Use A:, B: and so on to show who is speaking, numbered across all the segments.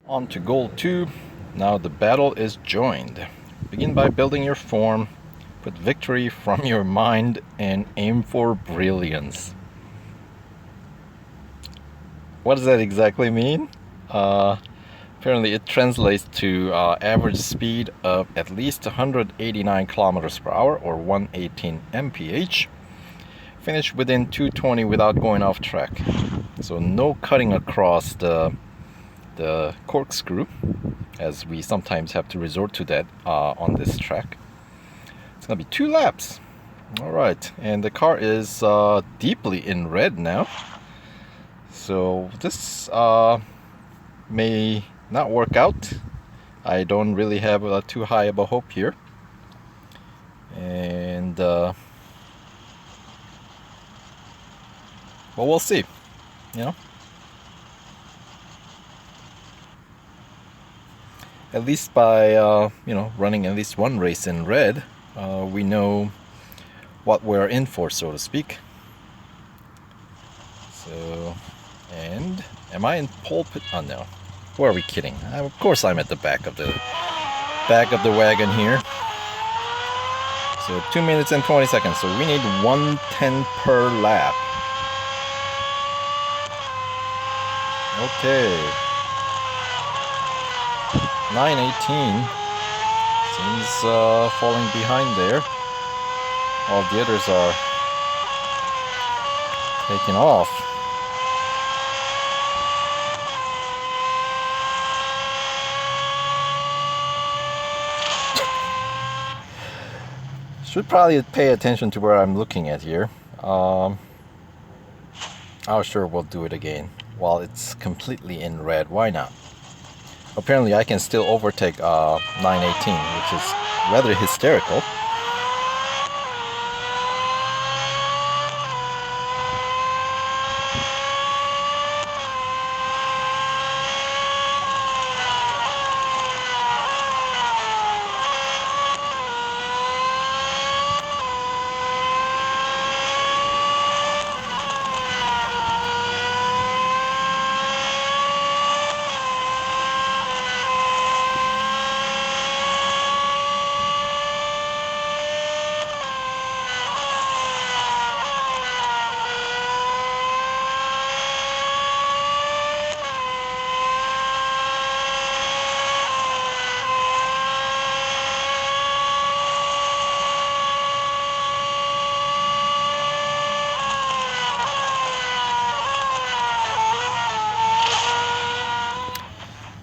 A: On to goal 2. Now the battle is joined. Begin by building your form, put victory from your mind, and aim for brilliance. What does that exactly mean? Apparently it translates to average speed of at least 189 kilometers per hour or 118 mph. Finish within 220 without going off track. So no cutting across the corkscrew, as we sometimes have to resort to that on this track. It's gonna be 2 laps. All right, and the car is deeply in red now, so this may not work out. I don't really have too high of a hope here, and well, we'll see. You know, at least by running at least one race in red, we know what we're in for, so to speak. So, and am I in pole pit? Oh no, who are we kidding? Of course I'm at the back of the wagon here. So 2 minutes and 20 seconds. So we need 110 per lap. Okay. 918 seems falling behind there. All the others are taking off. Should probably pay attention to where I'm looking at here. Oh, sure, we'll do it again while it's completely in red. Why not? Apparently I can still overtake 918, which is rather hysterical.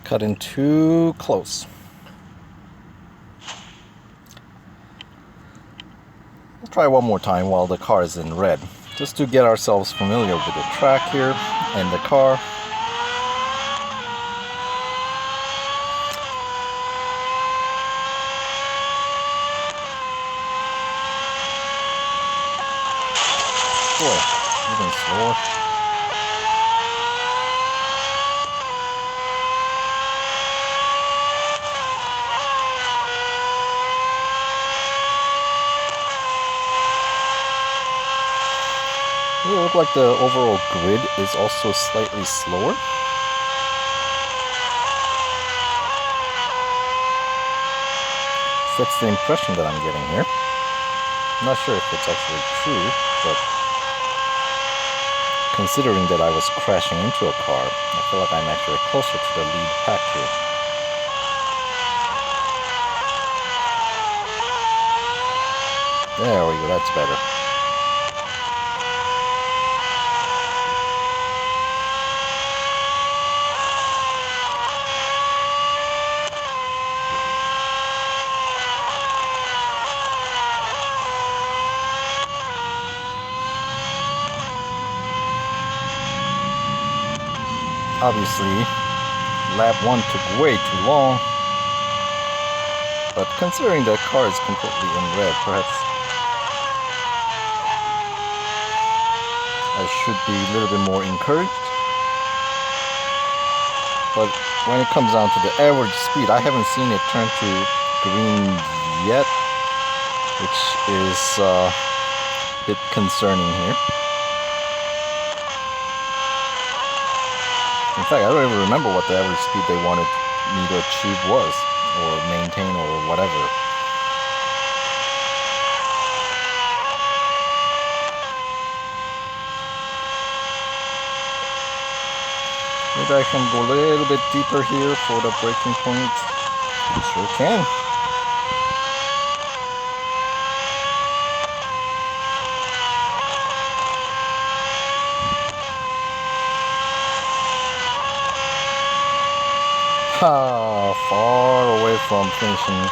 A: Cut in too close. We'll try one more time while the car is in red, just to get ourselves familiar with the track here and the car. Boy, even slower. It looks like the overall grid is also slightly slower. That's the impression that I'm getting here. I'm not sure if it's actually true, but considering that I was crashing into a car, I feel like I'm actually closer to the lead pack here. There we go, that's better. Obviously, lap 1 took way too long, but considering the car is completely in red, perhaps I should be a little bit more encouraged. But when it comes down to the average speed, I haven't seen it turn to green yet, which is a bit concerning here. In fact, I don't even remember what the average speed they wanted me to achieve was, or maintain, or whatever. Maybe I can go a little bit deeper here for the braking point. Sure can. Far away from finishing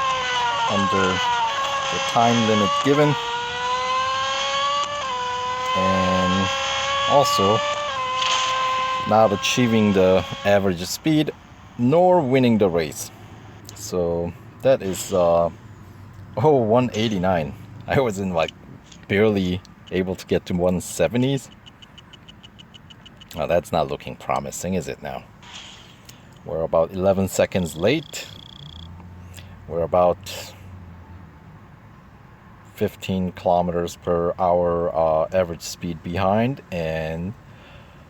A: under the time limit given, and also not achieving the average speed nor winning the race. So that is 189. I was in like barely able to get to 170s. Now that's not looking promising, is it now? We're about 11 seconds late. We're about 15 kilometers per hour average speed behind, and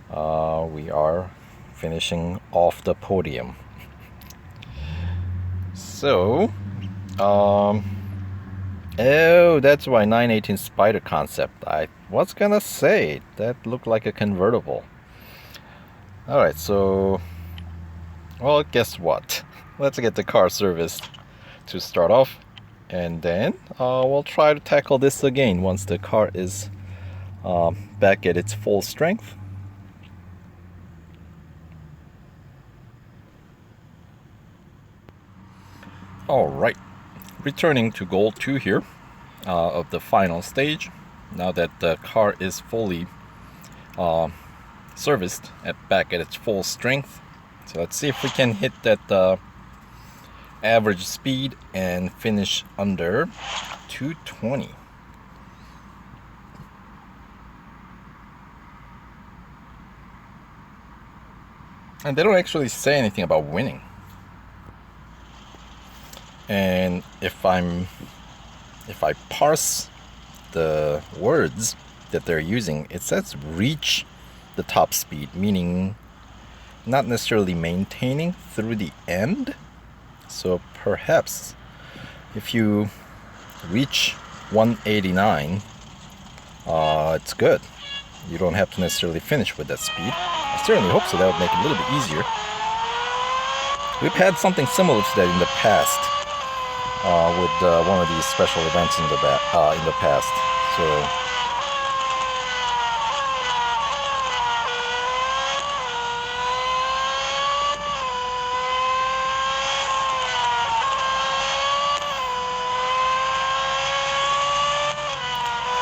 A: we are finishing off the podium. So, oh, that's why 918 Spider concept. I was gonna say that looked like a convertible. Alright, so, well, guess what? Let's get the car serviced to start off, and then we'll try to tackle this again once the car is back at its full strength. Alright, returning to goal 2 here of the final stage, now that the car is fully serviced back at its full strength. So let's see if we can hit that average speed and finish under 220. And they don't actually say anything about winning. And if I parse the words that they're using, it says reach the top speed, meaning not necessarily maintaining through the end. So perhaps if you reach 189, it's good. You don't have to necessarily finish with that speed. I certainly hope so. That would make it a little bit easier. We've had something similar to that in the past, with one of these special events in the past. So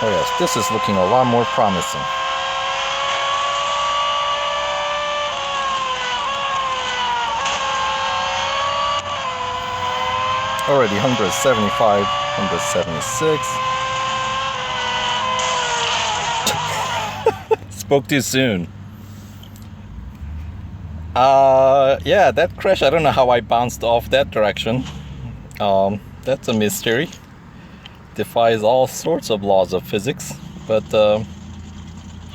A: oh yes, this is looking a lot more promising. Already 175, 176. Spoke too soon. Yeah, that crash, I don't know how I bounced off that direction. That's a mystery. Defies all sorts of laws of physics, but you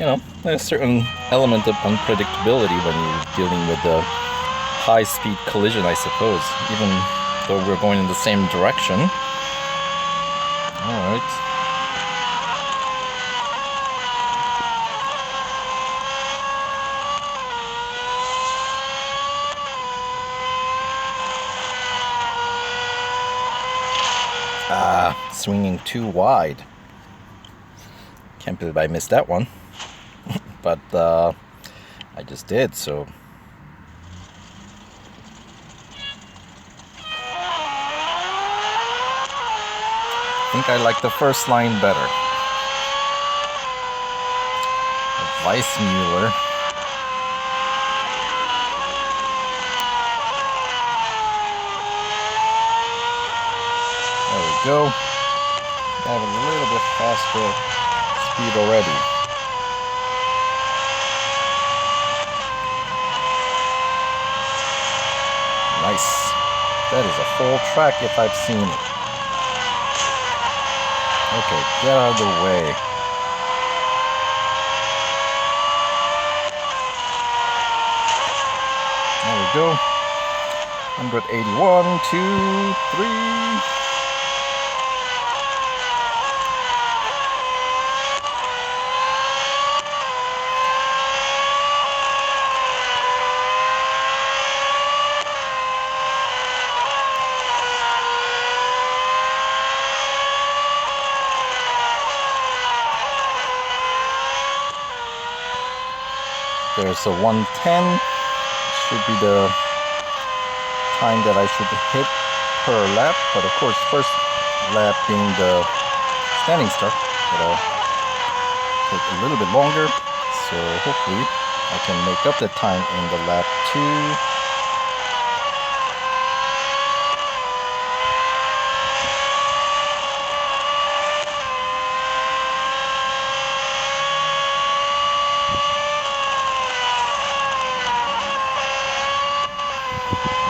A: know, there's a certain element of unpredictability when you're dealing with a high-speed collision, I suppose, even though we're going in the same direction. All right. Swinging too wide. Can't believe I missed that one. But I just did, so. I think I like the first line better. Weissmuller. There we go. I have a little bit faster speed already. Nice. That is a full track if I've seen it. Okay, get out of the way. we go. 181, 2, 3. There's a 110, should be the time that I should hit per lap, but of course first lap being the standing start, it'll take a little bit longer, so hopefully I can make up that time in the lap 2.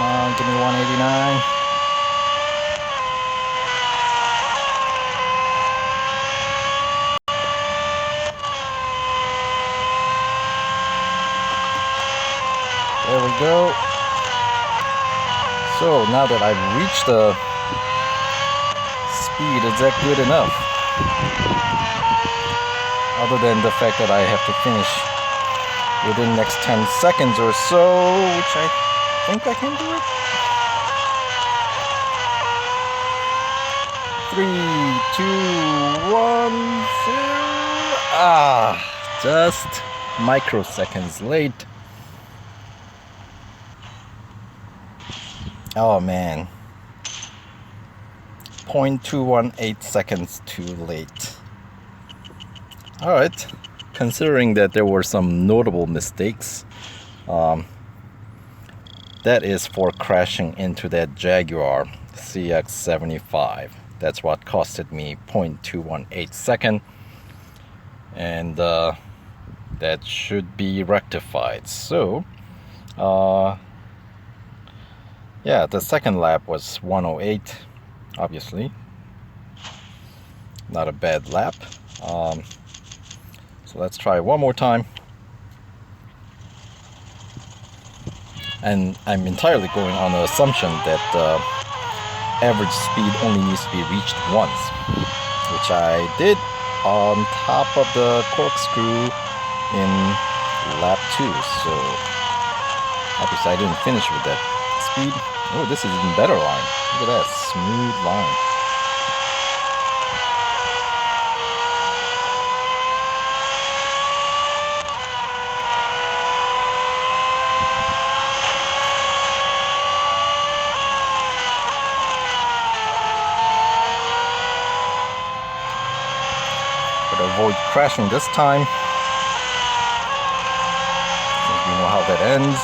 A: Come on, give me 189. There we go. So now that I've reached the speed, is that good enough? Other than the fact that I have to finish within the next 10 seconds or so, which I think I can do it. 3, 2, 1, 0. Just microseconds late. Oh man. 0.218 seconds too late. Alright. Considering that there were some notable mistakes, that is for crashing into that Jaguar CX-75. That's what costed me 0.218 second, and that should be rectified. So yeah, the second lap was 108, obviously not a bad lap. So let's try one more time. And I'm entirely going on the assumption that average speed only needs to be reached once, which I did on top of the corkscrew in lap 2. So obviously I didn't finish with that speed. Oh, this is even better line. Look at that smooth line. Avoid crashing this time. You know how that ends.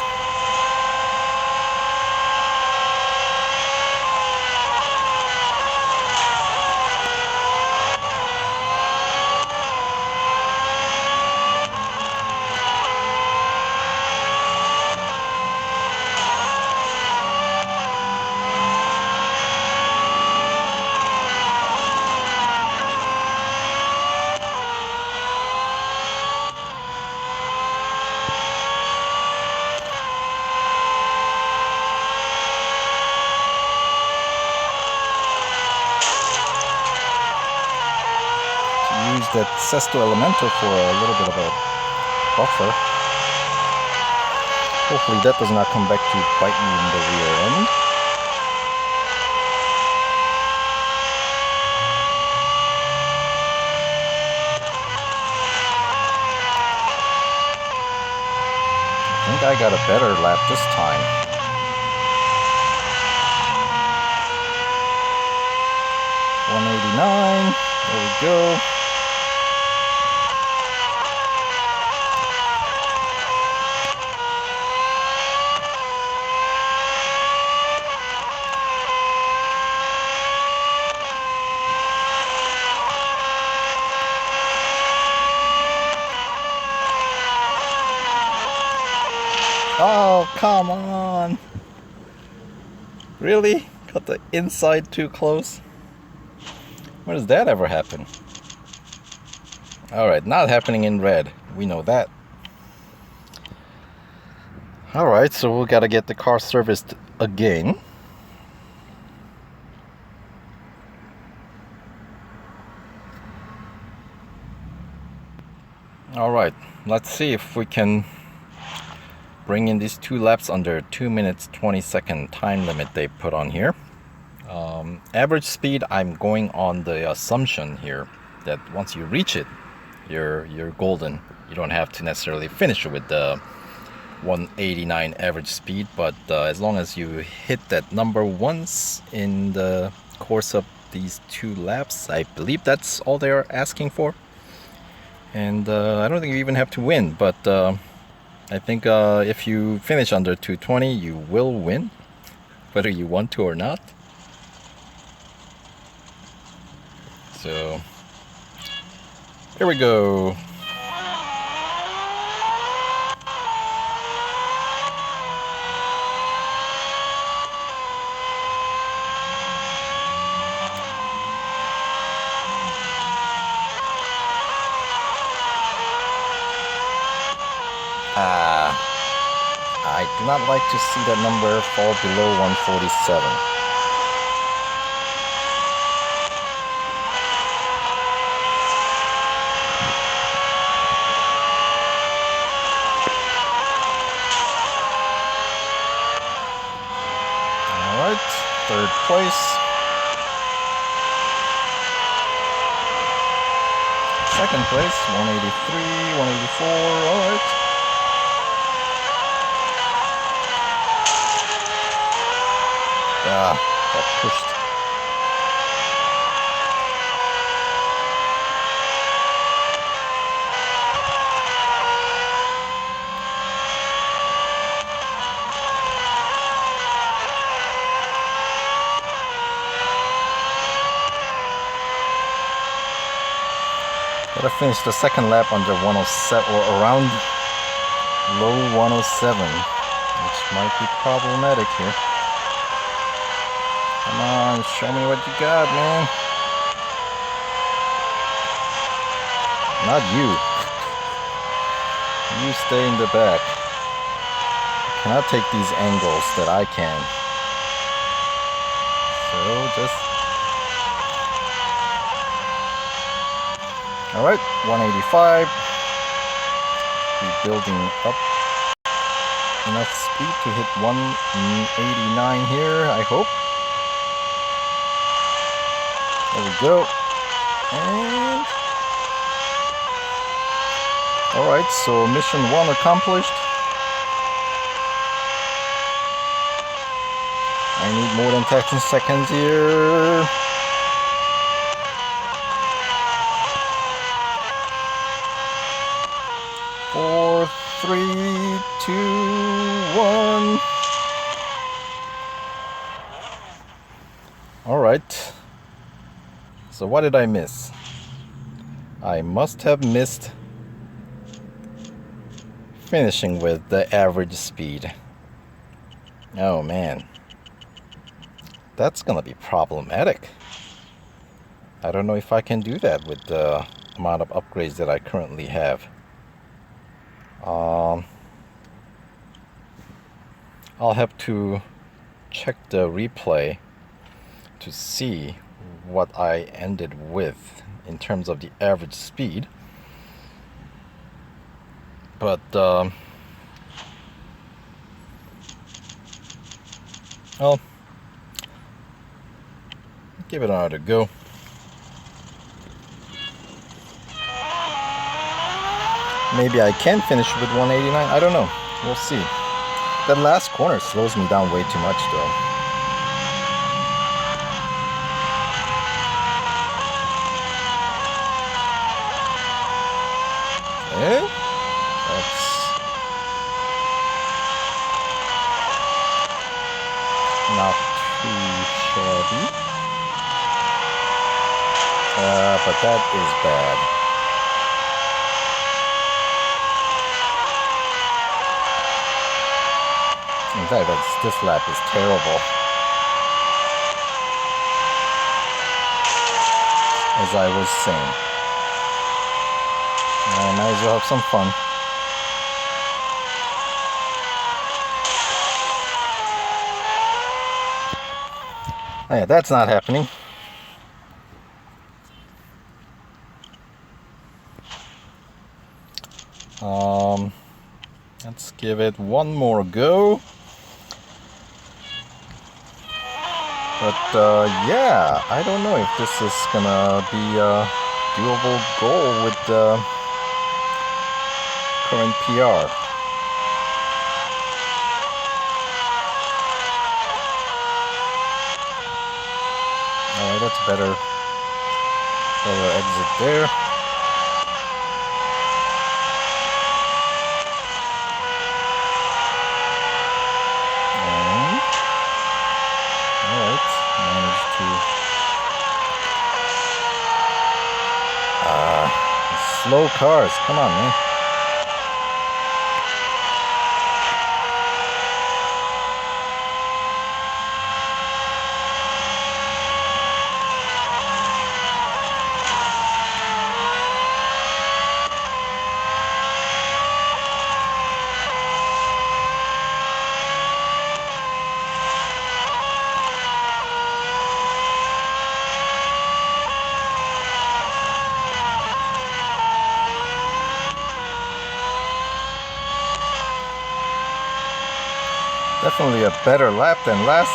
A: Use that Sesto Elemento for a little bit of a buffer. Hopefully that does not come back to bite me in the rear end. I think I got a better lap this time. .189, there we go. Oh, come on. Really? Got the inside too close? When does that ever happen? Alright, not happening in red. We know that. Alright, so we gotta get the car serviced again. Alright, let's see if we can bring in these 2 laps under 2 minutes 20-second time limit they put on here. Average speed, I'm going on the assumption here that once you reach it, you're golden. You don't have to necessarily finish with the 189 average speed, but as long as you hit that number once in the course of these 2 laps, I believe that's all they're asking for. And I don't think you even have to win, but I think if you finish under 220, you will win, whether you want to or not. So here we go. I do not like to see that number fall below 147. Alright, 3rd place. 2nd place, 183, 184, alright. Got pushed. Gotta finish the 2nd lap under 107 or around low 107, which might be problematic here. Come on, show me what you got, man. Not you. You stay in the back. You cannot take these angles that I can. So just... Alright, 185. Be building up enough speed to hit 189 here, I hope. There we go. And alright, so mission 1 accomplished. I need more than 10 seconds here. 4, 3, 2, 1. Alright. So what did I miss? I must have missed finishing with the average speed. Oh man. That's gonna be problematic. I don't know if I can do that with the amount of upgrades that I currently have. I'll have to check the replay to see what I ended with in terms of the average speed. But I'll give it another go. Maybe I can finish with 189. I don't know. We'll see. That last corner slows me down way too much though. Okay. That's not too shabby. But that is bad. In fact, this lap is terrible. As I was saying. I might as well have some fun. Oh, yeah, that's not happening. Let's give it one more go. But yeah, I don't know if this is gonna be a doable goal with the current PR. Alright, that's better exit there. And alright, managed to slow cars, come on, man. Definitely a better lap than last.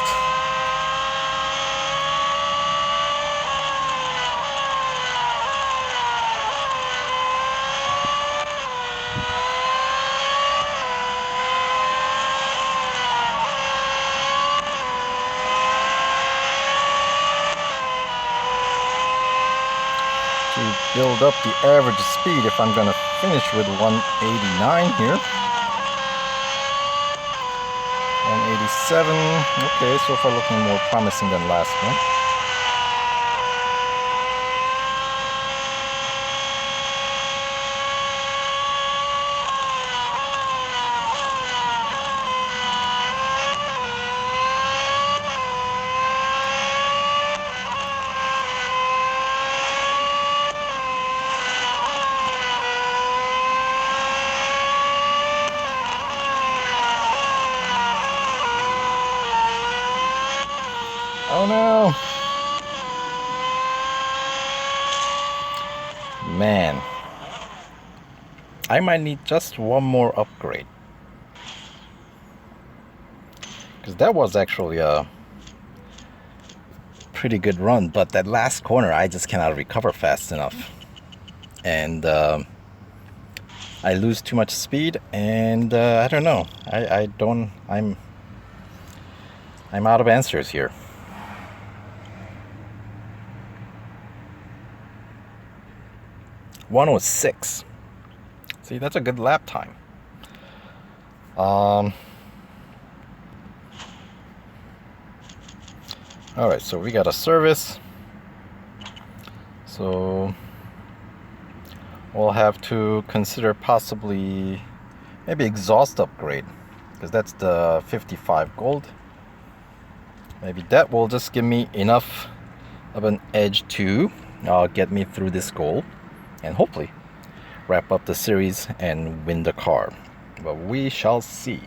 A: To build up the average speed if I'm gonna finish with 189 here. 187. Okay, so far looking more promising than last one. Oh no! Man, I might need just one more upgrade. Because that was actually a pretty good run, but that last corner I just cannot recover fast enough. And I lose too much speed, and I don't know. I'm out of answers here. 106. See, that's a good lap time. Alright, so we got a service. So we'll have to consider possibly maybe exhaust upgrade, because that's the 55 gold. Maybe that will just give me enough of an edge to get me through this goal and hopefully wrap up the series and win the car. But we shall see.